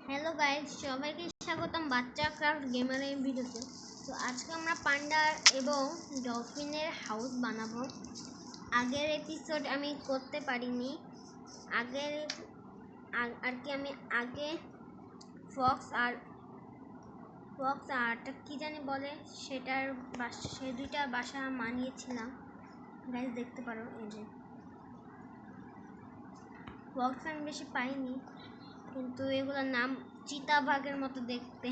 Hello guys, সবাইকে স্বাগতম বাচ্চা ক্রাফট গেমারের ভিডিওতে। তো আজকে আমরা পান্ডা এবং ডলফিনের হাউস বানাবো। আগের এপিসোড আমি করতে পারিনি। আমি আগে ফক্স আর কি জানি বলে সেই দুইটা বাসা মানিয়েছিলাম। গাইস দেখতে পারো, এই যে ফক্স আমি বেশি পাইনি, কিন্তু এগুলোর নাম চিতাবাঘের মতো দেখতে।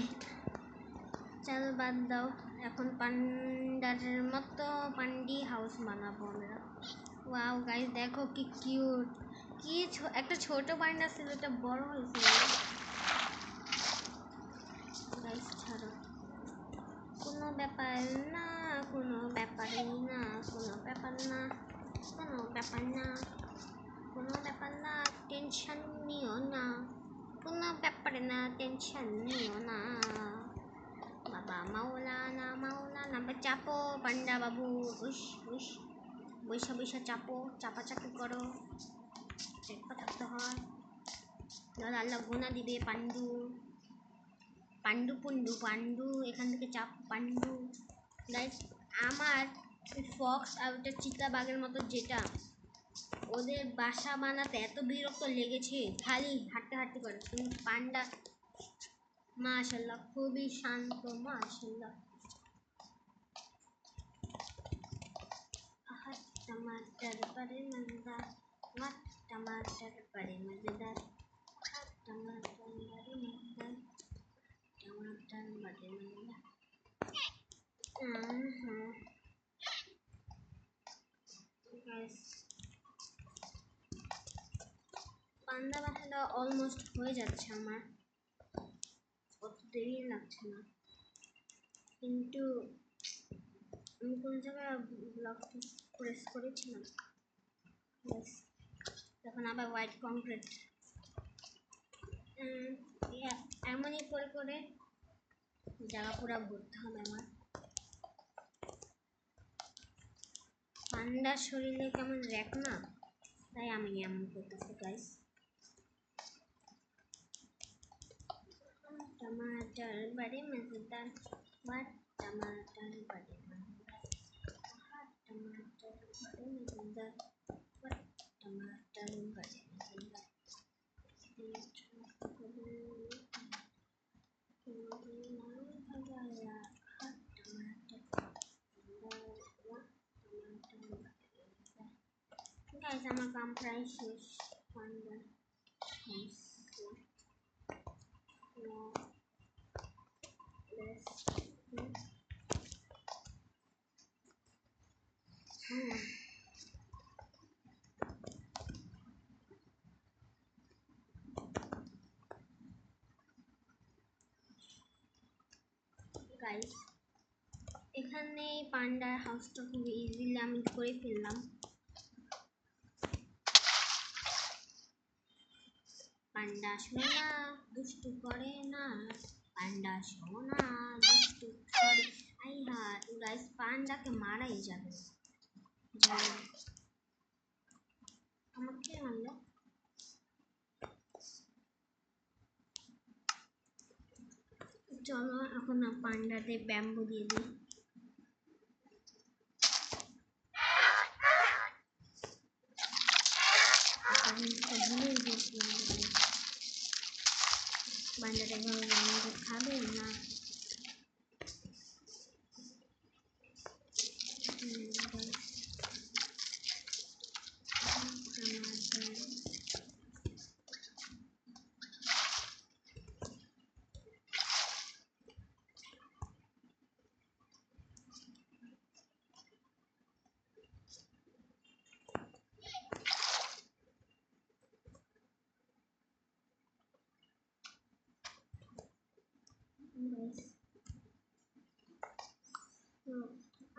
চলো বাদ দাও, এখন পান্ডারের মতো পান্ডি হাউস বানাবো আমরা। ওয়াও গাইস, দেখো কি কিউট। একটা ছোট পান্ডা ছিল, এটা বড় হয়েছে। গাইস ছাড়ো, কোনো ব্যাপার না, কোনো ব্যাপারই না, কোনো ব্যাপার না, কোনো ব্যাপার না, কোনো ব্যাপার না, টেনশন নিও না, কোনো ব্যাপারে না, টেনশন নিও না। বাবা মাওলানা মাওলানা চাপো পান্ডা বাবু, উস উস, বৈশা বৈশা চাপো, চাপাচাপি করো, চেপা থাকতে হয়। আল্লাহ গোনা দিবে। পান্ডু পান্ডু পুন্ডু পান্ডু, এখান থেকে চাপ পান্ডু। গাইস, আমার ফক্স আর ওটা চিতাবাঘের মতো যেটা, ওদের বাসা বানাতে এত বিরক্ত লেগেছে, খালি হাঁটতে হাঁটতে করে। কিন্তু পান্ডা মাশাআল্লাহ খুবই শান্ত, মাশাআল্লাহ। टमाटर बड़े मजेदार, टमाटर बड़े मजेदार, टमाटर बड़े मजेदार, टमाटर बड़े मजेदार। পান্ডা বাসাটা অলমোস্ট হয়ে যাচ্ছে আমার, অত দেরি লাগছে না। কিন্তু আমি কোন জায়গায় ব্লক প্রেস করেছিলাম, তখন আবার হোয়াইট কংক্রিট এমনই করে করে জায়গা পুরো ভরতে হবে আমার। পান্ডার শরীরে কেমন র্যাক না, তাই আমি এমন করতেছি গাইস। टमाटर बड़े मजेदार, टमाटर बड़े मजेदार, टमाटर बड़े मजेदार, टमाटर बड़े मजेदार। Guys, আমার কাম প্রায় শেষ। পান্ডা গাইস, এখানে পান্ডার হাউসটা খুব ইজিলি আমি করে ফেললাম। পান্ডা সোনা দুষ্টু করে না, পান্ডা সোনা দুষ্টু করে। আই হ্যাঁ গাইস, পান্ডাকে মারাই যাবে। আমাকে মারলো। চলো এখন পান্ডাতে ব্যাম্বু দিয়ে দিই। পান্ডাটা ব্যাম্বু খাবে না।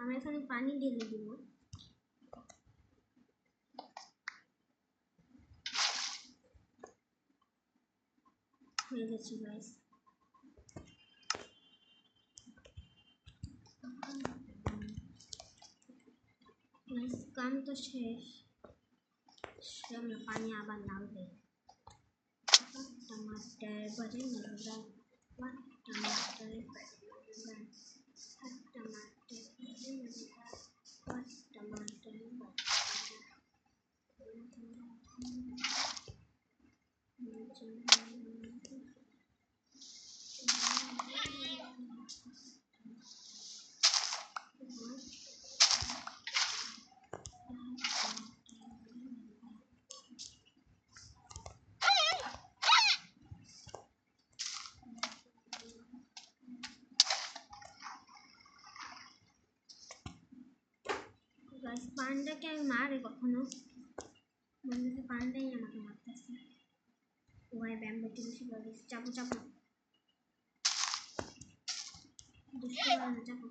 আমি এখানে পানি ঢেলে দিব। হয়ে গেছে গাইস। কাম তো শেষ, পানি আবার নামবে। टमाटर बड़े मज़ेदार, वाह टमाटर बड़े मज़ेदार, हर टमाटर बड़े मज़ेदार, वाह टमाटर बड़े গাইস পান্ডাকে আমি মারে কখনো মনে হচ্ছে পান্ডাই আমাকে মারতেছে। ওই ব্যাম্বুটি বেশি বলে চাপো চাপো দুষ্ট করে না চাপো।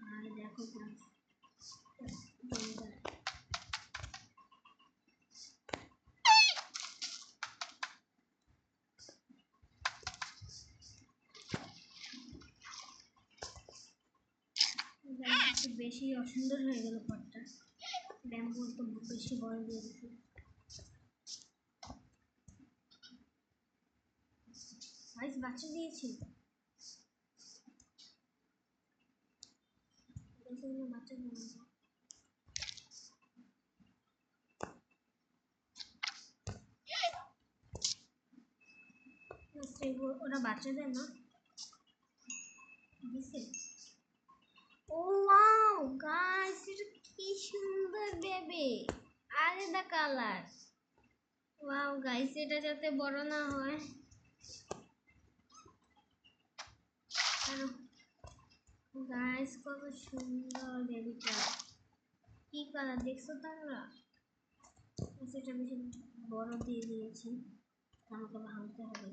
আর দেখো গাইস একটু বেশি অসুন্দর হয়ে গেল পটটা, ব্যাম্বু তো বেশি বড় দিয়ে দিচ্ছি। গাইস বাচ্চা দিয়েছি, বাচ্চা দিয়েছি। ওরা বাচ্চা দেয় না দিছে। ও ওয়াও গাইস এটা কি সুন্দর বেবি, আরে দা কালার, ওয়াও গাইস এটা যাতে বড় না হয়। গাইস কত সুন্দর বেবিটা, কি কালার দেখছো তোমরা? সেটা বেশি বড় দিয়ে দিয়েছি, আমাকে ভাঙতে হবে।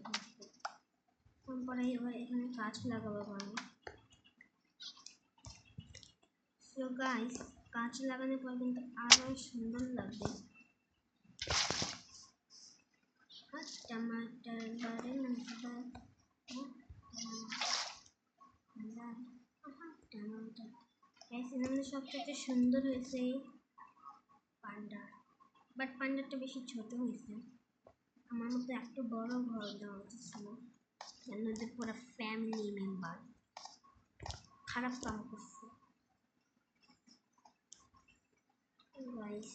তারপরে এবার এখানে কাঁচ লাগাবো আমি। সো গাইস কাঁচ লাগানোর পর কিন্তু আরো সুন্দর লাগবে। टमाटर बड़े मज़ेदार, टमाटर ऐसे हमने সবচেয়ে সুন্দর হয়েছে পান্ডা, বাট পান্ডাটা বেশি ছোট হয়েছে। আমার মতো একটু বড় ঘর দেওয়া উচিত ছিল, যেন পুরো ফ্যামিলি মেম্বার। খারাপ কাম করছে গাইস।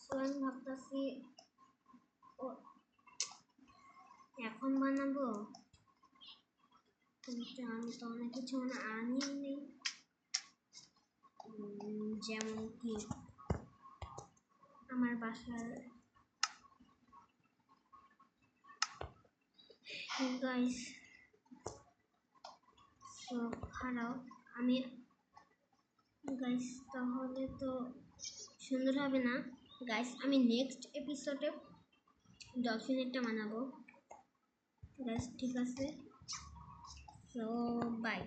সো আমি ভাবতেছি এখন বানাবো, কিন্তু আমি তো অনেক কিছু আনি নেই, যেমন কি আমার বাসার গাইস। তো খারাপ আমি গাইস, তাহলে তো সুন্দর হবে না গাইস। আমি নেক্সট এপিসোডে ডলফিনেরটা বানাবো গাইস, ঠিক আছে? So by.